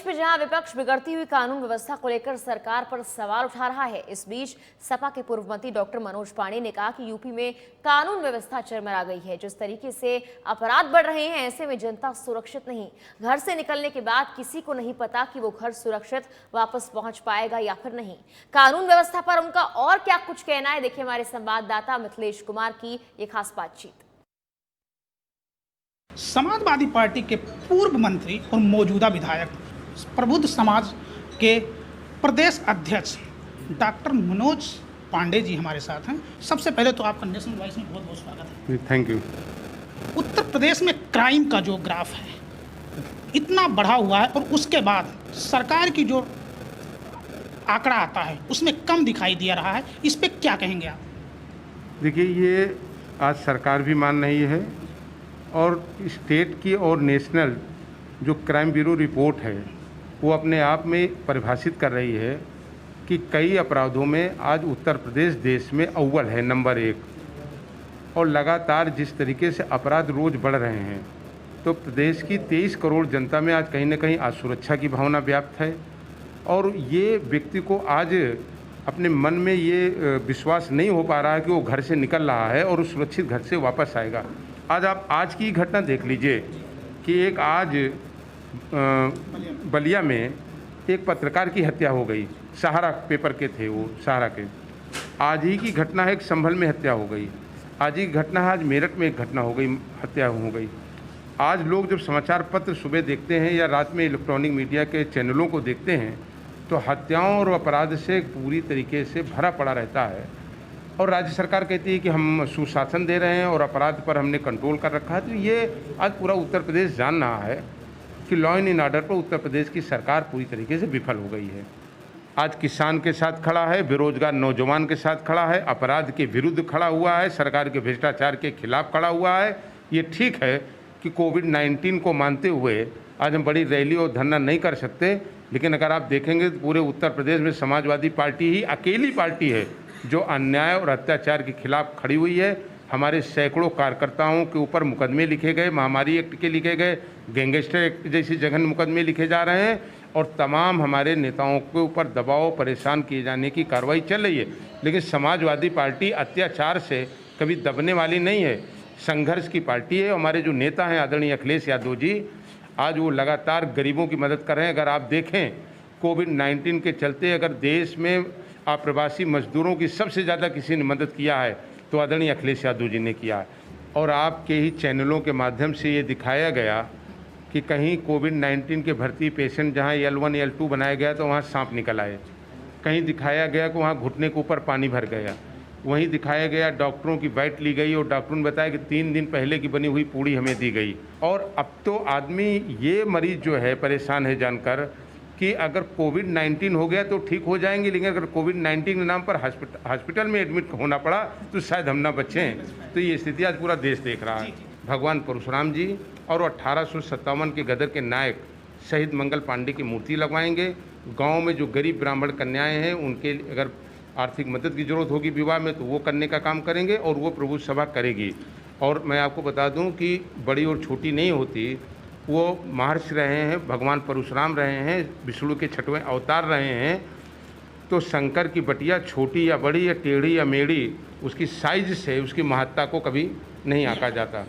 प्रदेश में जहां विपक्ष बिगड़ती हुई कानून व्यवस्था को लेकर सरकार पर सवाल उठा रहा है, इस बीच सपा के पूर्व मंत्री डॉक्टर मनोज पांडे ने कहा कि यूपी में कानून व्यवस्था चरमरा गई है। जिस तरीके से अपराध बढ़ रहे हैं, ऐसे में जनता सुरक्षित नहीं। घर से निकलने के बाद किसी को नहीं पता कि वो घर सुरक्षित वापस पहुंच पाएगा या फिर नहीं। कानून व्यवस्था पर उनका और क्या कुछ कहना है, देखिए हमारे संवाददाता मिथिलेश कुमार की ये खास बातचीत। समाजवादी पार्टी के पूर्व मंत्री और मौजूदा विधायक प्रबुद्ध समाज के प्रदेश अध्यक्ष डॉक्टर मनोज पांडे जी हमारे साथ हैं। सबसे पहले तो आपका नेशनल वॉइस में बहुत बहुत स्वागत है। Thank you. उत्तर प्रदेश में क्राइम का जो ग्राफ है इतना बढ़ा हुआ है और उसके बाद सरकार की जो आंकड़ा आता है उसमें कम दिखाई दे रहा है, इस पे क्या कहेंगे आप? देखिए, ये आज सरकार भी मान रही है और स्टेट की और नेशनल जो क्राइम ब्यूरो रिपोर्ट है वो अपने आप में परिभाषित कर रही है कि कई अपराधों में आज उत्तर प्रदेश देश में अव्वल है, नंबर 1। और लगातार जिस तरीके से अपराध रोज़ बढ़ रहे हैं तो प्रदेश की 23 करोड़ जनता में आज कहीं ना कहीं असुरक्षा की भावना व्याप्त है। और ये व्यक्ति को आज अपने मन में ये विश्वास नहीं हो पा रहा है कि वो घर से निकल रहा है और उस सुरक्षित घर से वापस आएगा। आज आप आज की घटना देख लीजिए कि एक आज बलिया में एक पत्रकार की हत्या हो गई। सहारा पेपर के थे वो, सहारा के। आज ही की घटना है, एक संभल में हत्या हो गई। आज ही घटना है, आज मेरठ में एक घटना हो गई, हत्या हो गई। आज लोग जब समाचार पत्र सुबह देखते हैं या रात में इलेक्ट्रॉनिक मीडिया के चैनलों को देखते हैं तो हत्याओं और अपराध से पूरी तरीके से भरा पड़ा रहता है। और राज्य सरकार कहती है कि हम सुशासन दे रहे हैं और अपराध पर हमने कंट्रोल कर रखा है। तो ये आज पूरा उत्तर प्रदेश जान रहा है कि लॉ एंड ऑर्डर पर उत्तर प्रदेश की सरकार पूरी तरीके से विफल हो गई है। आज किसान के साथ खड़ा है, बेरोजगार नौजवान के साथ खड़ा है, अपराध के विरुद्ध खड़ा हुआ है, सरकार के भ्रष्टाचार के खिलाफ खड़ा हुआ है। ये ठीक है कि कोविड-19 को मानते हुए आज हम बड़ी रैली और धरना नहीं कर सकते, लेकिन अगर आप देखेंगे तो पूरे उत्तर प्रदेश में समाजवादी पार्टी ही अकेली पार्टी है जो अन्याय और अत्याचार के खिलाफ खड़ी हुई है। हमारे सैकड़ों कार्यकर्ताओं के ऊपर मुकदमे लिखे गए, महामारी एक्ट के लिखे गए, गैंगस्टर एक्ट जैसी जघन्य मुकदमे लिखे जा रहे हैं और तमाम हमारे नेताओं के ऊपर दबाव परेशान किए जाने की कार्रवाई चल रही है। लेकिन समाजवादी पार्टी अत्याचार से कभी दबने वाली नहीं है, संघर्ष की पार्टी है। हमारे जो नेता हैं आदरणीय अखिलेश यादव जी, आज वो लगातार गरीबों की मदद कर रहे हैं। अगर आप देखें कोविड-19 के चलते अगर देश में अप्रवासी मजदूरों की सबसे ज़्यादा किसी ने मदद किया है तो आदरणीय अखिलेश यादव जी ने किया है। और आपके ही चैनलों के माध्यम से ये दिखाया गया कि कहीं कोविड-19 के भर्ती पेशेंट जहाँ L1 L2 बनाया गया तो वहाँ सांप निकल आए, कहीं दिखाया गया कि वहाँ घुटने के ऊपर पानी भर गया, वहीं दिखाया गया डॉक्टरों की बाइट ली गई और डॉक्टरों ने बताया कि 3 दिन पहले की बनी हुई पूड़ी हमें दी गई। और अब तो आदमी ये मरीज जो है परेशान है जानकर कि अगर कोविड-19 हो गया तो ठीक हो जाएंगे, लेकिन अगर कोविड-19 के नाम पर हॉस्पिटल में एडमिट होना पड़ा तो शायद हम ना बचें। तो ये स्थिति आज पूरा देश देख रहा है। भगवान परशुराम जी और 1857 के गदर के नायक शहीद मंगल पांडे की मूर्ति लगवाएंगे। गांव में जो गरीब ब्राह्मण कन्याएं हैं उनके अगर आर्थिक मदद की जरूरत होगी विवाह में तो वो करने का काम करेंगे और वो प्रभु सभा करेगी। और मैं आपको बता दूं कि बड़ी और छोटी नहीं होती, वो महर्षि रहे हैं, भगवान परशुराम रहे हैं, विष्णु के 6वें अवतार रहे हैं। तो शंकर की बटिया छोटी या बड़ी या टेढ़ी या मेढ़ी, उसकी साइज से उसकी महत्ता को कभी नहीं आंका जाता।